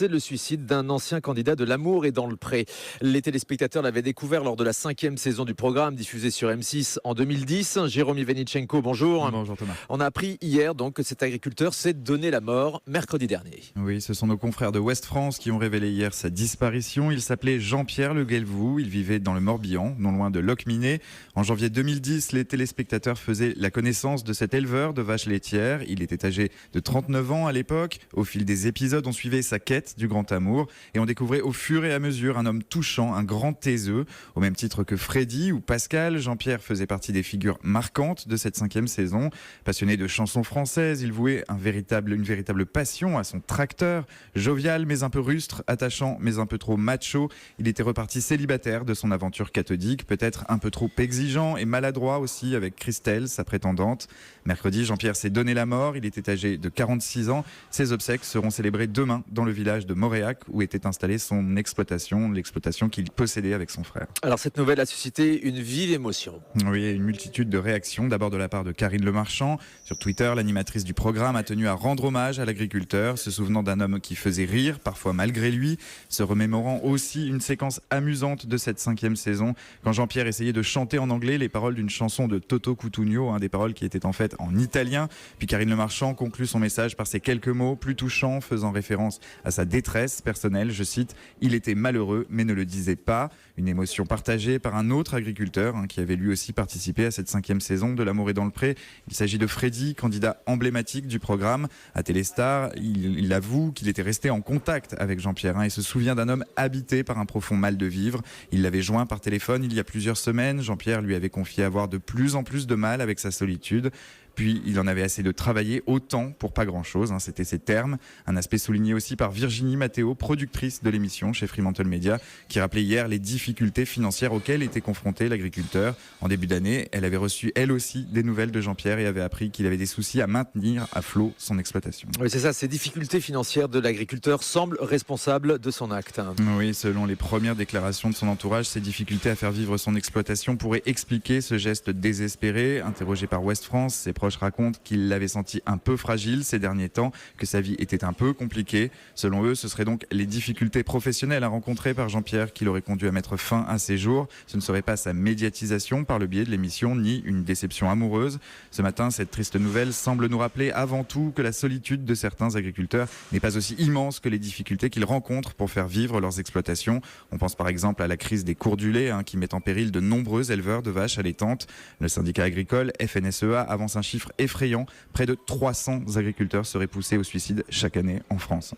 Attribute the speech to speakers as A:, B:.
A: c'est le suicide d'un ancien candidat de L'Amour est dans le pré. Les téléspectateurs l'avaient découvert lors de la 5e saison du programme diffusé sur M6 en 2010. Jérôme Ivanichenko, bonjour.
B: Bonjour Thomas.
A: On a appris hier donc que cet agriculteur s'est donné la mort mercredi dernier.
B: Oui, ce sont nos confrères de Ouest France qui ont révélé hier sa disparition. Il s'appelait Jean-Pierre Le Guelvoux. Il vivait dans le Morbihan, non loin de Locminé. En janvier 2010, les téléspectateurs faisaient la connaissance de cet éleveur de vaches laitières. Il était âgé de 39 ans à l'époque. Au fil des épisodes, on suivait sa quête du grand amour et on découvrait au fur et à mesure un homme touchant, un grand taiseux. Au même titre que Freddy ou Pascal, Jean-Pierre faisait partie des figures marquantes de cette 5e saison. Passionné de chansons françaises, il vouait une véritable passion à son tracteur. Jovial mais un peu rustre, attachant mais un peu trop macho, il était reparti célibataire de son aventure cathodique, peut-être un peu trop exigeant et maladroit aussi avec Christelle, sa prétendante. Mercredi, Jean-Pierre s'est donné la mort, il était âgé de 46 ans. Ses obsèques seront célébrées demain dans le village de Moréac où était installée son exploitation, l'exploitation qu'il possédait avec son frère.
A: Alors cette nouvelle a suscité une vive émotion.
B: Oui, une multitude de réactions, d'abord de la part de Karine Le Marchand. Sur Twitter, l'animatrice du programme a tenu à rendre hommage à l'agriculteur, se souvenant d'un homme qui faisait rire, parfois malgré lui, se remémorant aussi une séquence amusante de cette 5e saison, quand Jean-Pierre essayait de chanter en anglais les paroles d'une chanson de Toto Cutugno, des paroles qui étaient en fait en italien. Puis Karine Le Marchand conclut son message par ces quelques mots plus touchants, faisant référence à sa détresse personnelle. Je cite, « Il était malheureux, mais ne le disait pas ». Une émotion partagée par un autre agriculteur qui avait lui aussi participé à cette 5e saison de L'Amour est dans le pré. Il s'agit de Freddy, candidat emblématique du programme. À Téléstar, il avoue qu'il était resté en contact avec Jean-Pierre et se souvient d'un homme habité par un profond mal de vivre. Il l'avait joint par téléphone il y a plusieurs semaines. Jean-Pierre lui avait confié avoir de plus en plus de mal avec sa solitude. Puis il en avait assez de travailler autant pour pas grand-chose, c'était ses termes. Un aspect souligné aussi par Virginie Mathéo, productrice de l'émission chez Fremantle Media, qui rappelait hier les difficultés financières auxquelles était confronté l'agriculteur. En début d'année, elle avait reçu elle aussi des nouvelles de Jean-Pierre et avait appris qu'il avait des soucis à maintenir à flot son exploitation.
A: Oui, c'est ça, ces difficultés financières de l'agriculteur semblent responsables de son acte.
B: Oui, selon les premières déclarations de son entourage, ces difficultés à faire vivre son exploitation pourraient expliquer ce geste désespéré. Interrogé par Ouest France, ses proches racontent qu'il l'avait senti un peu fragile ces derniers temps, que sa vie était un peu compliquée. Selon eux, ce seraient donc les difficultés professionnelles rencontrées par Jean-Pierre qui l'auraient conduit à mettre fin à ses jours. Ce ne serait pas sa médiatisation par le biais de l'émission, ni une déception amoureuse. Ce matin, cette triste nouvelle semble nous rappeler avant tout que la solitude de certains agriculteurs n'est pas aussi immense que les difficultés qu'ils rencontrent pour faire vivre leurs exploitations. On pense par exemple à la crise des cours du lait qui met en péril de nombreux éleveurs de vaches allaitantes. Le syndicat agricole FNSEA avance un chiffre effrayant. Près de 300 agriculteurs seraient poussés au suicide chaque année en France.